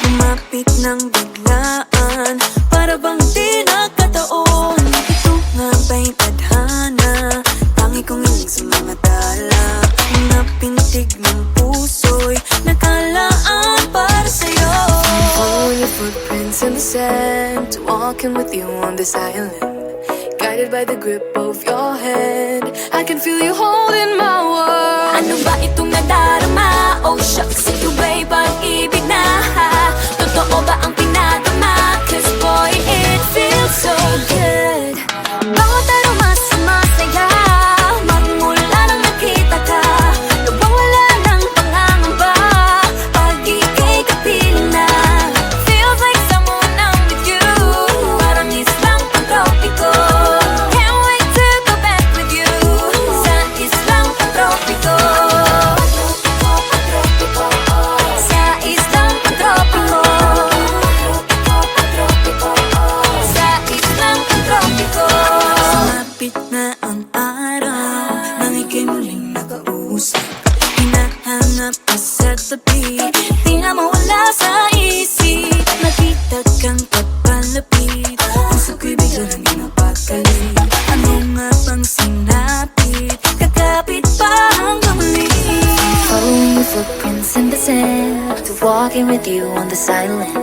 Lumapit ng biglaan, para bang di nakataon. Ito nga ba'y tadhana? Tangi kong iling sa mga tala. Mga pintig ng puso'y nakalaan para sa'yo. Following your footprints in the sand, walking with you on this island, guided by the grip of your hand. I can feel you holding my world. Ano ba itong nadarama? Oh shucks, ito ba'y pag-ibig na? Totoo ba ang pinadama? Cause boy, it feels so good. Bawat aroma sumasaya, magmula nang nakita ka. Nawawala ng pangangamba, pag ika'y kapiling na. Feels like someone I'm with you, parang islang pantropiko. Can't wait to go back with you, sa islang pantropiko. Sa islang pantropiko. Sa islang pantropiko. Sumapit na ang araw, nang ika'y muling nakausap. Hinahanap ka sa tabi, di na mawala sa isip. Nakita kang papalapit, puso ko'y bigla nang pinapakali. Ano nga bang sinapit, kakapit pa hanggang muli. Following your footprints in the sand, walking with you on this island,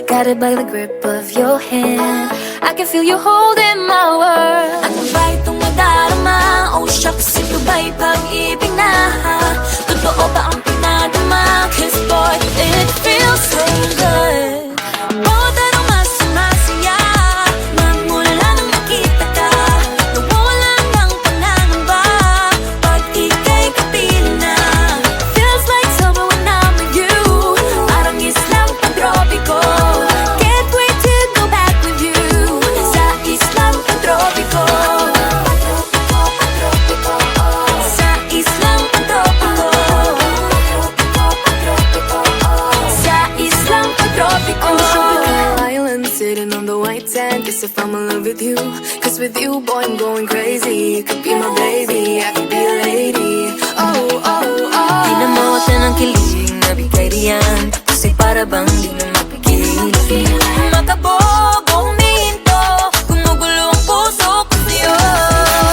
guided by the grip of your hand. I can feel you holding my world. Ano ba itong nadarama? Oh shucks, ito ba'y pag-ibig na? Totoo ba ang pinadama? Cause boy, it feels so good. Bawat aroma sumasaya, magmula nang nakita ka. Nawawala ng pangangamba, pag ika'y kapiling na. Feels like summer when I'm with you, parang islang pantropiko. Can't wait to go back with you, sa islang pantropiko. Sa islang pantropiko. Sa islang pantropiko. On the tropical island, sitting on the white sand. Guess if I'm in love with you, cause with you, boy, I'm going crazy. You could be my baby, I could be a lady. Oh, oh, oh. Pinamawat na ng kilig, nabigay riyan. Kasi para bang di na mapigilan. Makabog o huminto, gumugulo ang puso ko sa'yo.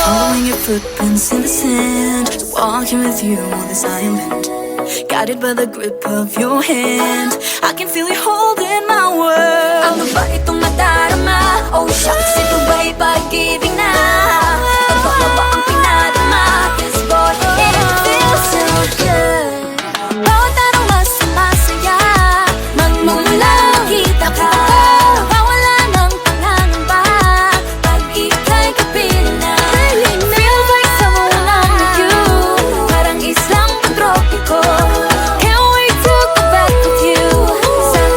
Following your footprints in the sand, walking with you on this island, guided by the grip of your hand. I can feel you holding my world. Ano ba itong nadarama? Oh shucks, ito ba'y pag-ibig na? Totoo ba ang pinadama? Cause boy, it feels so good. Bawat aroma sumasaya, magmula nakita ka. Nawawala ng pangangamba, pag ika'y kapiling na. Feels like summer when I'm with you, parang islang pantropiko. Can't wait to go back with you, sa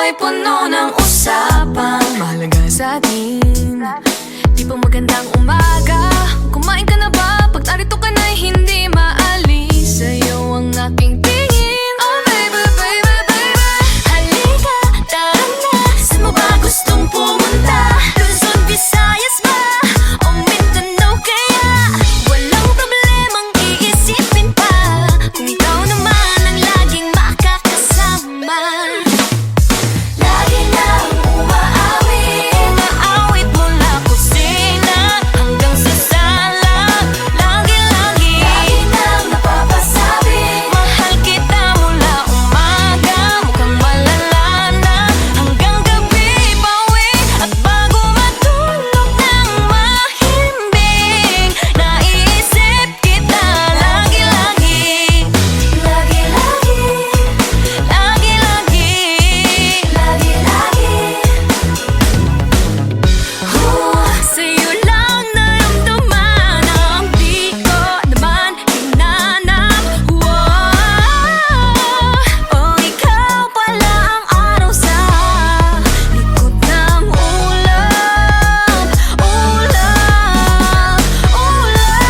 ay puno ng usapan. Mahalaga sa atin, di pa magandang umaga. Kumain ka na ba? Pag narito ka na'y hindi maalis sa'yo ang aking tingin. Oh baby, baby, baby, Halika, tara na. Saan mo ba gustong pumunta? Luzon, Visayas ba? O Mindanao kaya? Walang problemang iisipin pa kung ikaw naman ang laging makakasama. Lagi nang umaawit, umaawit mula kusina hanggang sa sala. Lagi-lagi, lagi nang napapasabi, mahal kita mula umaga, mukhang malala na hanggang gabi. Bawi at bago matulog ng mahimbing, naiisip kita lagi-lagi, lagi-lagi, lagi-lagi, lagi-lagi. Sa'yo lang naramdaman ang di ko naman hinanap. Oh, ikaw pala ang araw sa likod ng ulap, ulap, ulap.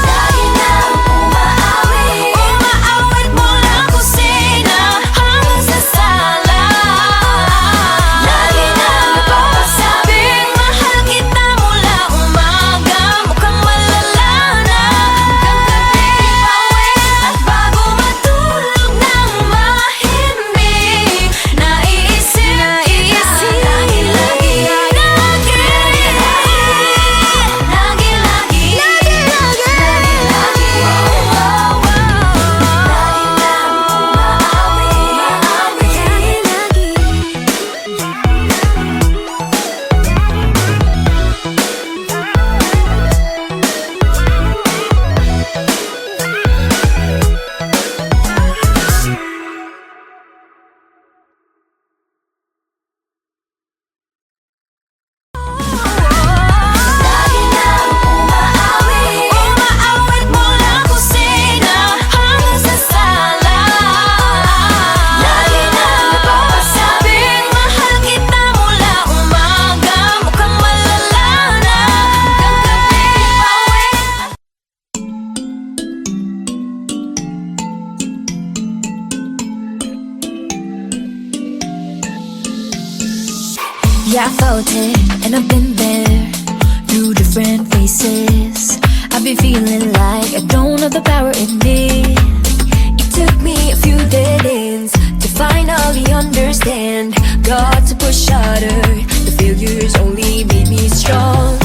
Lagi nang umaawit, umaawit mula kusina hanggang sa sala. Lagi nang napapasabing mahal kita mula umaga, mukhang malala na hanggang gabi. Bawi at bago matulog ng mahimbing, naiisip kita lagi-lagi, lagi-lagi, lagi-lagi, lagi-lagi. Lagi nang umaawit, umaawit mula kusina hanggang sa sala. Lagi nang napapasabing mahal kita mula umaga, mukhang malala na hanggang gabi. Bawi. Yeah, I felt it, and I've been there through different faces. I've been feeling like I don't have the power in me. It took me a few dead ends to finally understand. Got to push harder, the failures only made me strong.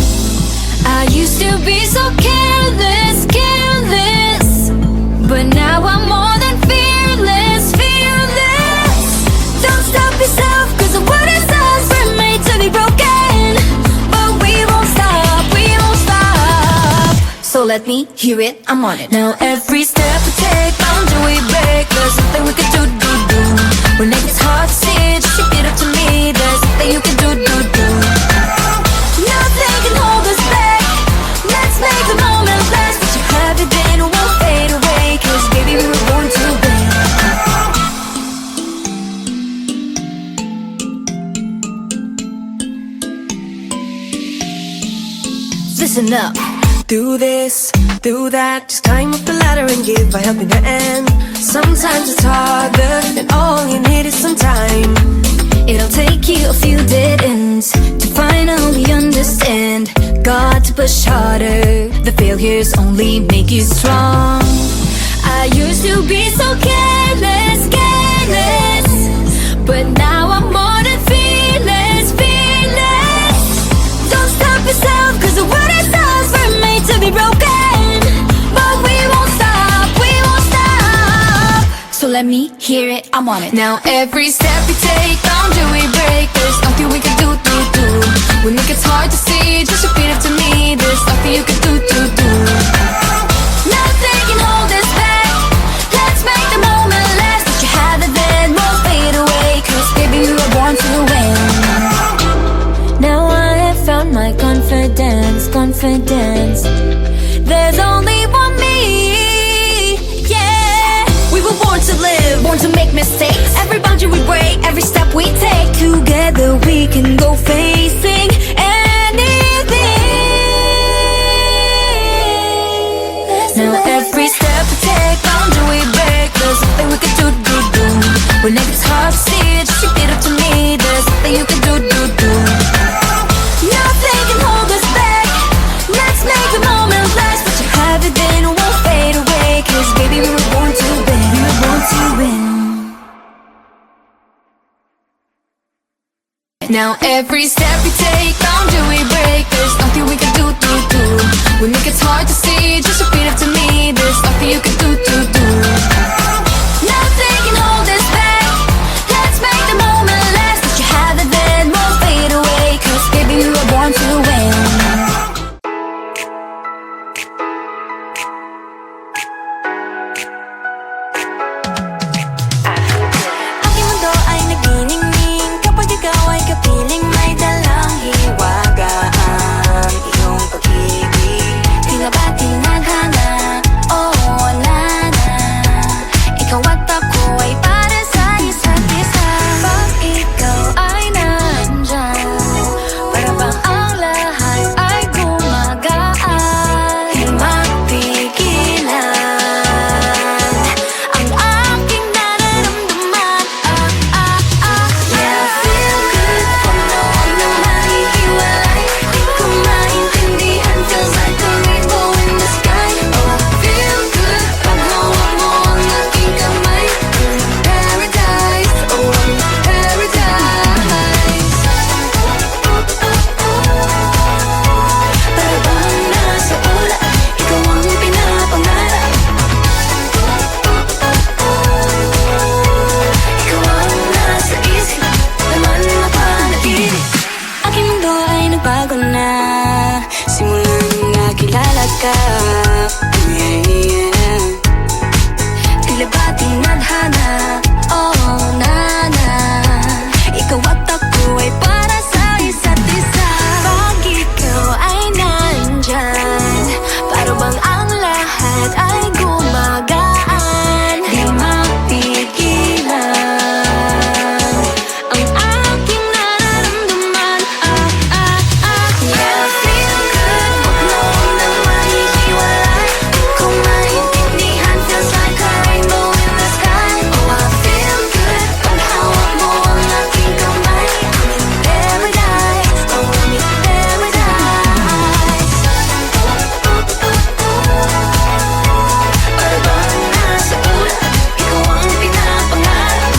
I used to be so careless, careless, but now I'm more than fearless, fearless. Don't stop yourself, cause the world is us, we're made to be broken. But we won't stop, we won't stop. So let me hear it, I'm on it. Now every step we take, boundary we break. There's something we can do. When it gets hard to see, just shake it up to me. There's something you can do. Nothing can hold us back. Let's make the moment last. What you have it then won't fade away. Cause baby we were born to win. Listen up. do this, do that. Just climb up the ladder and give a helping hand. Sometimes it's harder, and all you need is some time. It'll take you a few dead ends to finally understand. Got to push harder, the failures only make you strong. I used to be so careless, careless, but now I'm more than fearless, fearless. Don't stop yourself, cause the world is ours, we're made to be broken. But we won't stop, we won't stop. So let me hear it, I'm on it. Now every step we take, boundary we break. There's nothing we can do. When it gets hard to see, just repeat it to me. There's nothing you can do. Nothing can hold us back. Let's make the moment last. What you have it then won't fade away. Cause baby we were born to win. Now I have found my confidence, confidence. There's only one me, yeah. We were born to live, Born to make Now every step we take, boundary we break. There's nothing we can do. We make it hard to see, just repeat after me. There's nothing you can do. Nothing can hold us back. Let's make the moment last. Let you have it then, won't fade away. 'Cause baby, we were born to win. Aking mundo ay nagniningning kapag ikaw ay kapiling may dalang hiwaga ang iyong pag-ibig. Di nga ba tinadhana? Oo, wala na. Ikaw at ako ay para sa isa't isa. Pag ikaw ay nandyan, para bang ang lahat ay gumagaan. Di mapigilan ang aking nararamdaman. Yeah, feel good pag noon na mahihiwalay. Di ko maintindihan, feels like a rainbow in the sky. Oh, I feel good pag hawak mo ang aking kamay. Paradise, oh, paradise. Para bang nasa ulap, ikaw ang pinapangarap. Ikaw ang nasa isip, laman na panaginip. Aking mundo ay nagbago na simula nung nakilala ka. Yeah, yeah. Tila ba tinadhana? Oo, nana. Ikaw at ako ay para sa isa't isa. Pag ikaw ay nandyan, para bang ang lahat ay gumagaan. Di mapigilan ang aking nararamdaman. Yeah, feel good pag noon na mahihiwalay. Di ko maintindihan, feels like a rainbow in the sky. Oh, I feel good pag hawak mo ang aking kamay. I'm in paradise, oh, I'm in paradise. Para bang nasa ulap, ikaw ang pinapangarap.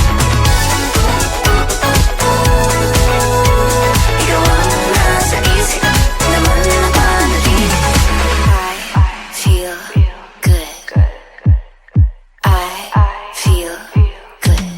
Ikaw ang nasa isip, laman na panaginip. I feel good. I feel good.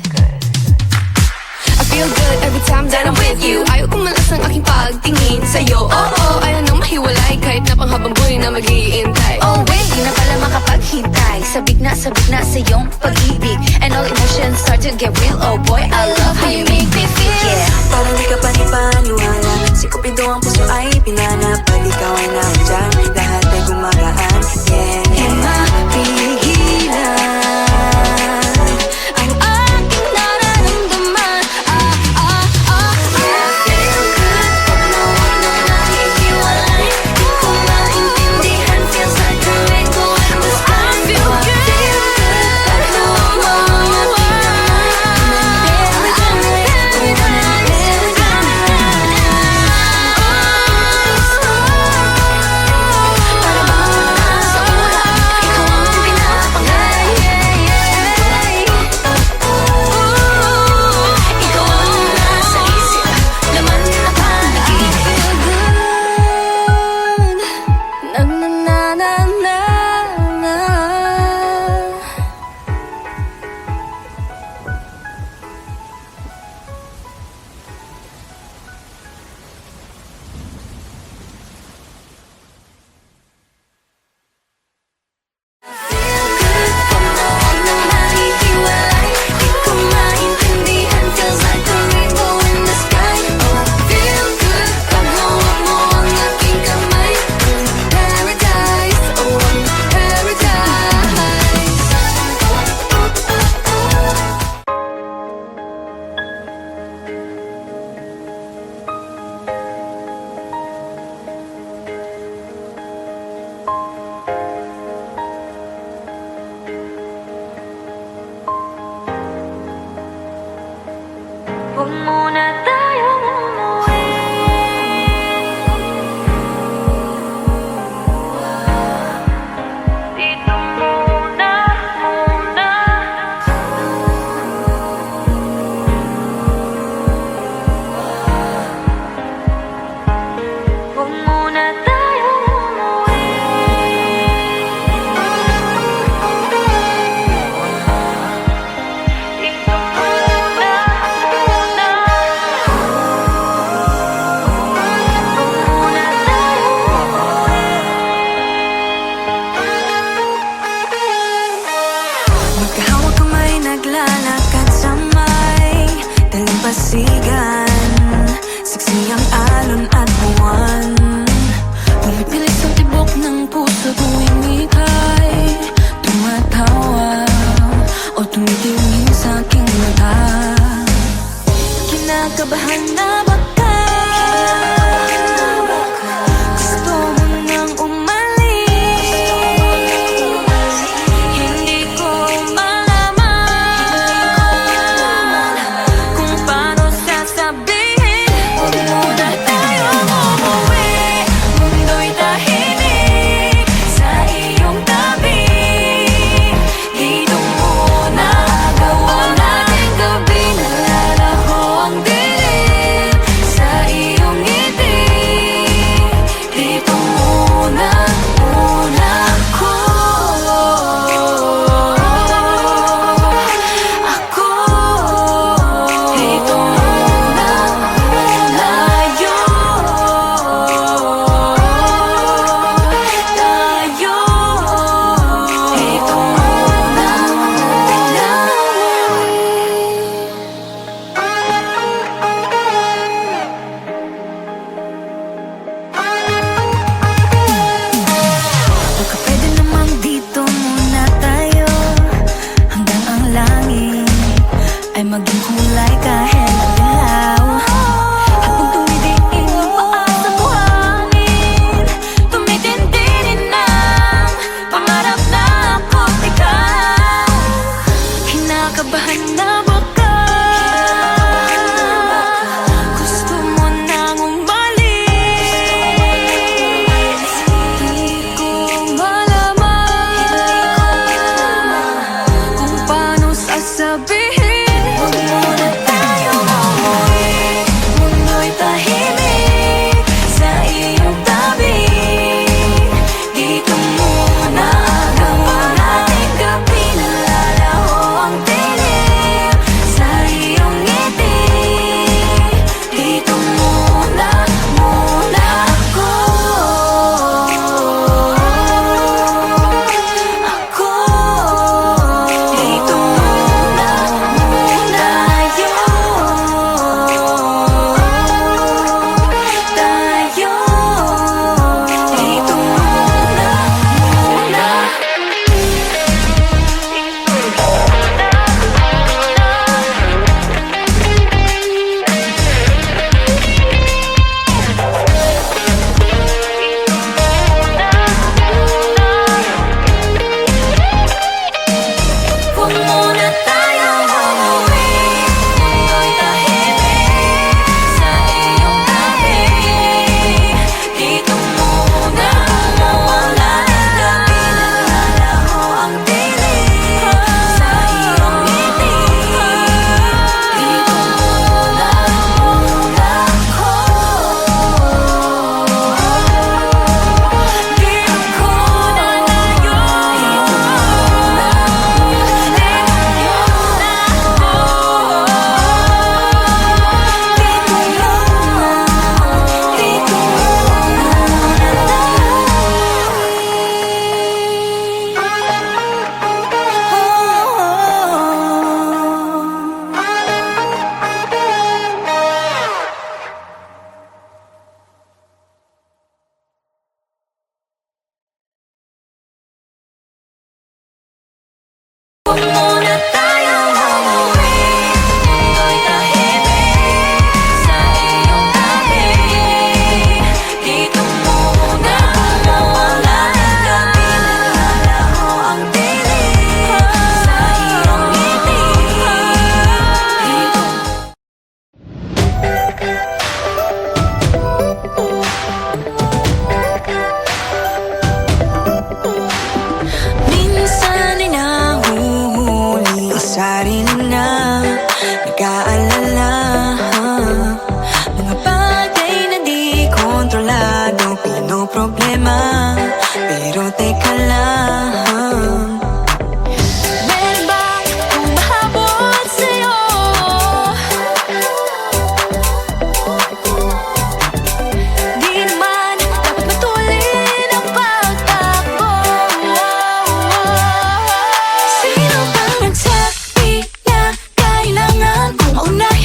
I feel good every time that I'm with you. Ayaw kong malas ang aking pagtingin sa'yo. Oo, ayaw nang mahiwalay kahit na panghabang buhay na mag-iintay. Oh wait, di na pala makapaghintay. Sabik na sa iyong pag-ibig. And all emotions start to get real. Oh boy, I love how you make me feel. Yeah. Parang di ka panipaniwala. Sikupin ko ang puso ay pinanap. Pag ikaw ay nandyan, lahat ay gumagaan. Yeah, Di yeah. mapigilan ang aking nararamdaman. Yeah, feel good pag noon na nahihiwalay. Di ko maintindihan, feels like a rainbow in the sky. I feel Oh, I good. feel good pag hawak mo ang aking kamay. I'm in paradise, oh, I'm in paradise. Para bang nasa ulap, ikaw ang pinapangarap. Ikaw ang nasa isip, laman na panaginip. Na na na na na na. Feel good pag noon na nahihiwalay. Di ko maintindihan, feels like a rainbow in the sky. Oh, I feel good pag hawak mo ang aking kamay. I'm in paradise, oh, I'm in paradise. Huwag muna tayong umuwi. Dito muna. sa aking mata. Kinakabahan na ba ka? Gusto mo nang umalis? Hindi ko malaman kung paano sasabihin. Huwag muna tayong umuwi. Mundo'y tahimik sa iyong tabi. Dito muna gawa nating gabi. Nalalaho ang dilim sa iyong ngiti. Dito muna ako. Dito muna tayo. Dito muna baka pwede namang dito muna tayo hanggang ang langit ay maging kulay kahit dilaw. Habang tumidiin ang paa sa buhangin, tumitindi rin ang pangarap na ako't ikaw. Kinakabahan na ba ka? Gusto mo nang umalis? Hindi ko malaman kung paano sasabihin. Huwag muna tayong umuwi. Mundo'y tahimik sa iyong tabi. Dito muna gawa nating gabi. Nalalaho ang dilim sa iyong ngiti. Dito muna ako. Dito muna tayo. Dito muna. Huwag muna tayong umuwi. Mundo'y tahimik sa iyong tabi. Dito muna mawala ang gabi. Nalalaho ang dilim sa iyong ngiti. Dito muna ako. Dito muna tayo. Huwag muna tayong umuwi. Mundo'y tahimik sa iyong tabi. Dito muna mawala ang gabi. Nalalaho ang dilim sa iyong ngiti. Dito minsan ay nahuhuli ang sarili na nag-aalala. Mga bagay na di kontrolado, pinoproblema. Pero teka lang, meron bang humahabol sa'yo? Di naman dapat matulin ang pagtakbo. Sino bang nagsabi na kailangan kong maunahin?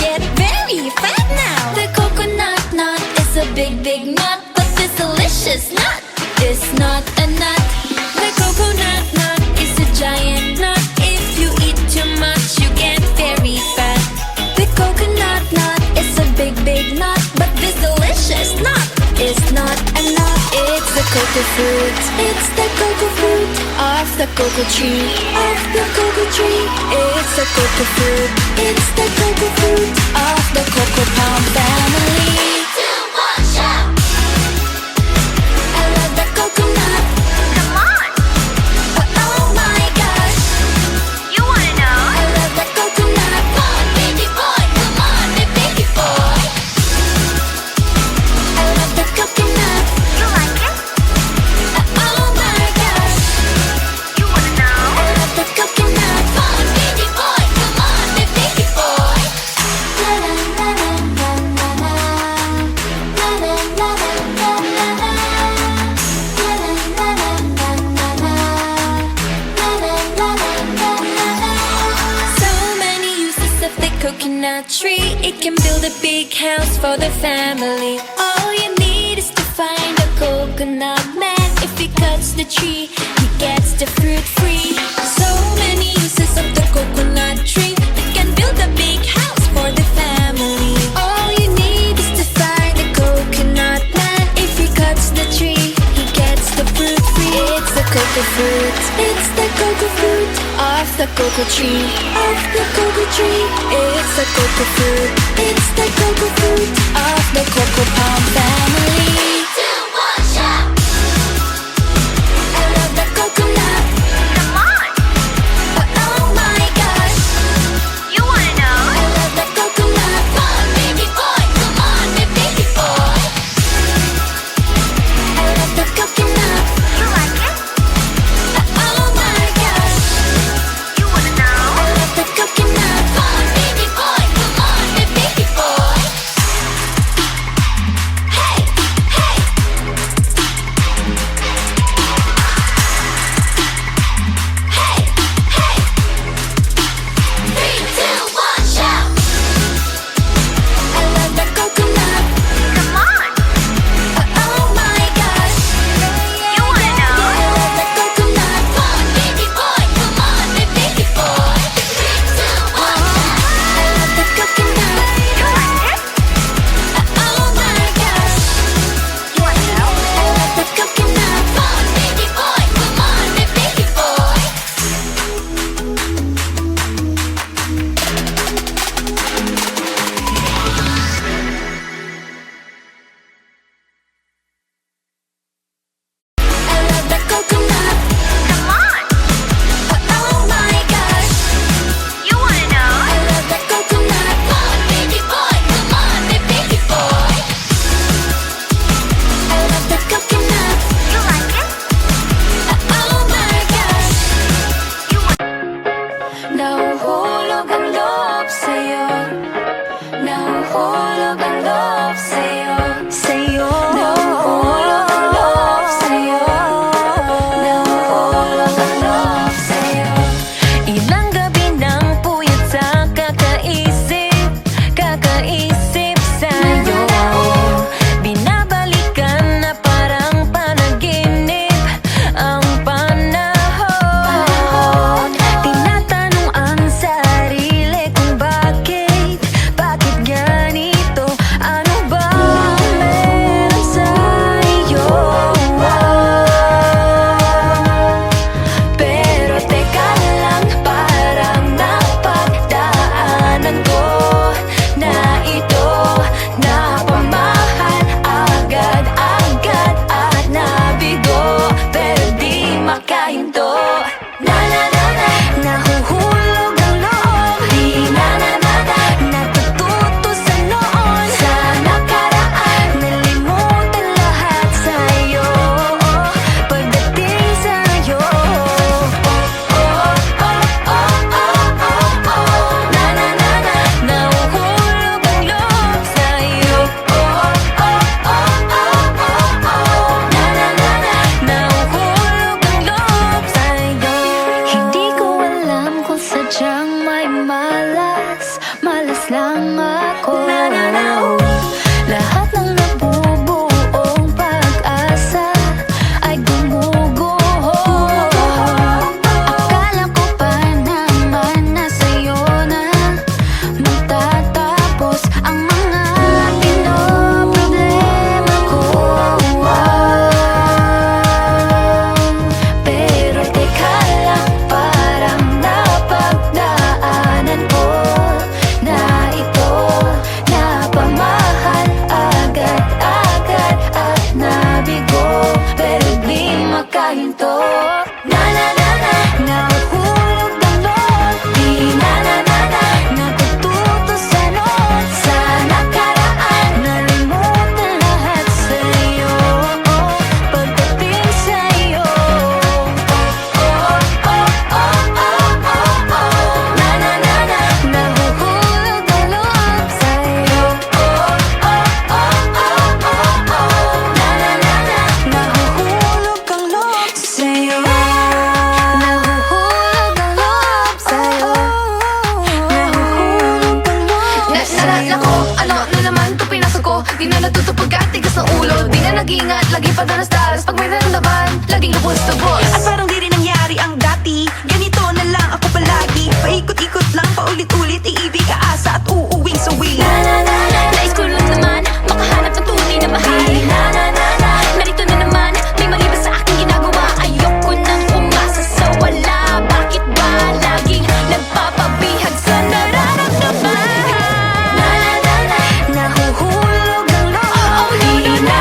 get very fat now. The coconut nut is a big, big nut, but this delicious nut is not a nut. The coconut nut is a giant nut. If you eat too much, you get very fat. The coconut nut is a big, big nut, but this delicious nut is not a nut. It's the cocoa fruit. It's the cocoa fruit of the cocoa tree. Of the cocoa tree. It's the cocoa fruit. It's the cocoa fruit of the cocoa palm family. I love the coconut. Come on, Oh my gosh. you wanna know? I love the coconut. Come on, baby boy. Come on, baby boy. I love the coconut. You like it? Oh my gosh. You wanna know? I love the coconut. Come on, baby boy. Come on, baby boy. La la la la la la la. La la la la la la la. La la la la la la la. La la la la la la. So many uses of the coconut tree. It can build a big house for the family. All you need is to find a coconut man. If he cuts the tree, he gets the fruit free. So many uses of the coconut tree. It can build a big house for the family. All you need is to find a coconut man. If he cuts the tree, he gets the fruit free. It's the cocoa fruit. It's the cocoa fruit of the cocoa tree. Of the cocoa tree. It's the cocoa fruit. It's the cocoa fruit of the cocoa palm family. I love the coconut. Come on, Oh my gosh. you wanna know? I love the coconut. Come on, baby boy. Come on, baby boy. I love the coconut. You like it? Oh my gosh. You wanna know? I love the coconut. Come on, baby boy. Come on, baby boy. Hey, hey. Hey, hey. 3, 2, 1, shout. I love the coconut. Come on, Oh my gosh. you wanna know? I love the coconut. Come on, baby boy. Come on, baby boy. 3, 2, 1, I love the coconut. You like it? Oh my gosh. You wanna know? I love the coconut. Come on, baby boy. Come on, baby boy. I love the coconut. Come on, Oh my gosh. you wanna know? I love the coconut. Come on, baby boy. Come on, baby boy. I love the coconut. You like it? Oh my gosh. You wanna Nahuhulog ang loob sa'yo. Nahuhulog ang loob sa'yo. Sa'yo. Nahuhulog ang loob sa'yo. Nahuhulog ang loob sa'yo. Ilang gabi nang puyat sa kakaisip. Kakaisip sa'yo. Binabalikan na parang panaginip ang panahon. Tinatanong ang sarili kung bakit ganito ako. Ano na naman ito pinasok ko? Di na natuto pagkatigas ng ulo. Di na nag-iingat, lagi pa danas-danas. Pag may naramdaman, laging lubos-tubos. At parang di rin nangyari ang dati. Ganito na lang ako palagi. Paikot-ikot lang, paulit-ulit. Iibig, aasa at uuwing sawi. Nais ko lang naman makahanap ng tunay na mahal. Narito na naman, may mali ba sa aking ginagawa? Ayoko nang umasa sa wala. Bakit ba laging nagpapabihag sa nararamdaman? Nahuhulog ang loob. Oh no,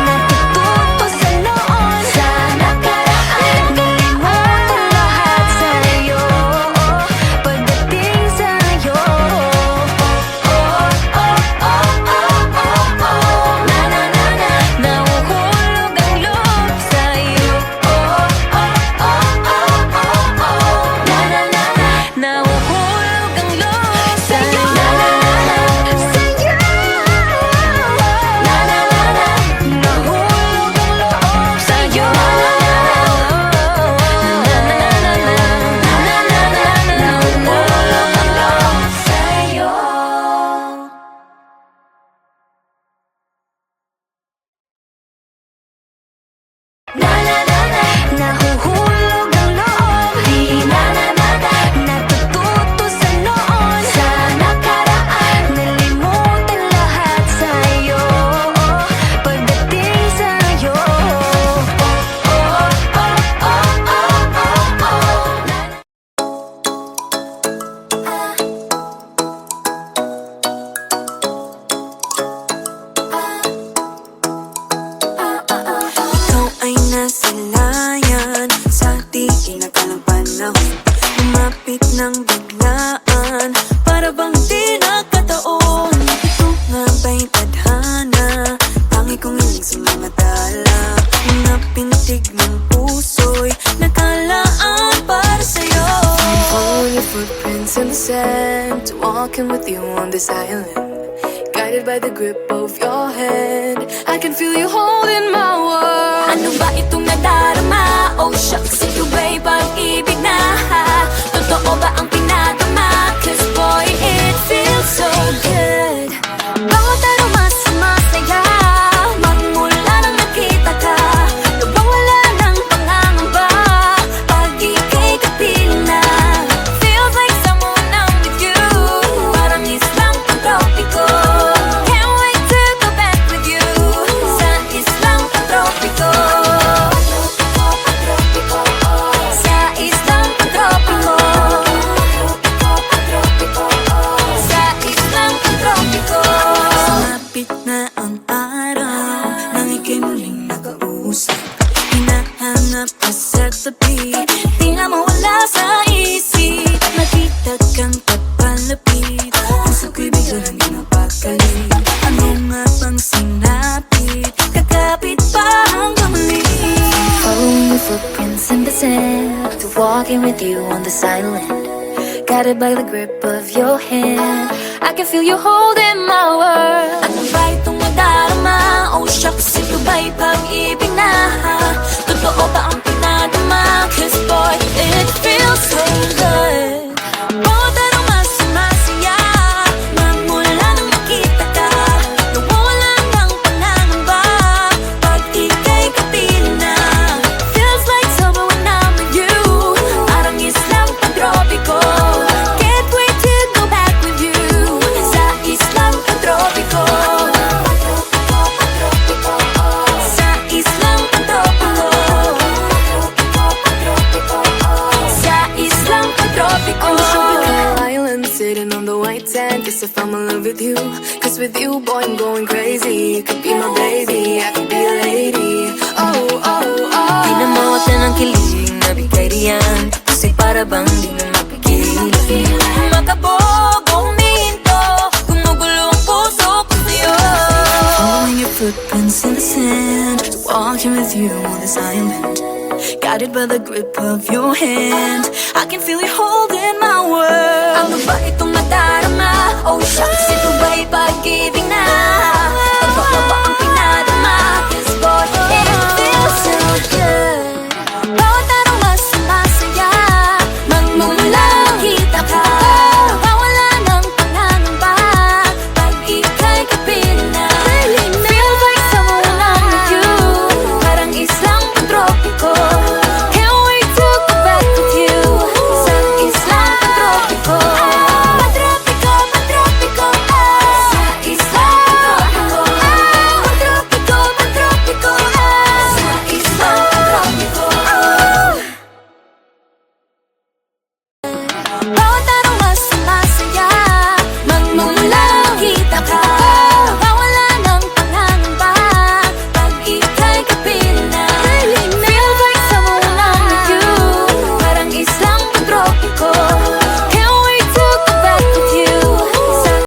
Natututo sa noon. sa nakaraan. Nalimutan lahat sa'yo. Pagdating sa'yo. Nahuhulog ang loob sa'yo. Nahuhulog ang loob sa'yo. Nahulog ang loob sa'yo. Nahulog ang loob sa'yo. Nahuhulog ang loob. Natututo sa noon. Sa nakaraan. Nalimutan lahat sa'yo. Pagdating sa'yo. Ikaw ay nasa layan sa di inakalang panahon. Lumapit ng biglaan, para bang di nakataon. Ito nga ba'y tadhana? Tangi kong hiling sa mga tala. Mga pintig ng puso'y nakalaan para sa'yo. Following your footprints in the sand, walking with you on this island, guided by the grip of your hand. I can feel you holding my world. Ano ba itong nadarama? Oh shucks, ito ba'y pag-ibig na? Totoo ba ang pinagama? Cause boy, it feels so good. Bawat araw mas sumasaya, magmula nang nakita ka. Lubang wala ng pangangamba, pag ika'y kapiling na. Feels like someone I'm with you, parang islang pang-tropiko. Can't wait to go back with you, sa islang pang-tropiko. Sa islang pang-tropiko. Sa islang pang-tropiko. Sumapit na ang araw nang ika'y muling nakausap. Hinahanap ka sa tabi, Di na mawala sa isip. nakita kang papalapit. Puso ko'y biglang ginapakali. Ano nga bang sinapit? Kakapit pa hanggang muli. Following your footprints in the sand, to walking with you on this island, guided by the grip of your hand. I can feel you holding my world. Ano ba itong nadarama? Oh shucks, ito ba'y pag-ibig na? Totoo ba ang pinadama? Cause boy, it feels so good. Bawat araw mas sumasaya, magmula nang nakita ka. Nawawala ng pangangamba, pag ika'y kapiling na. Feels like summer when I'm with you, parang islang pang-tropiko. Can't wait to go back with you, sa islang pang-tropiko. Sa islang pang-tropiko. Sa islang pang-tropiko. On the tropical island, sitting on the white sand. Guess I fell in love with you. Cause with you, boy, I'm going crazy. You could be my baby, I could be a lady. Oh, oh, oh. Di na mawala ng kilig na bigay riyan, kasi para bang di na mapigil. Makabog o huminto, gumugulo ang puso ko sa'yo. Following your footprints in the sand, walking with you on this island, guided by the grip of your hand. I can feel you holding my world. Ano ba itong nadarama? Oh shucks, ito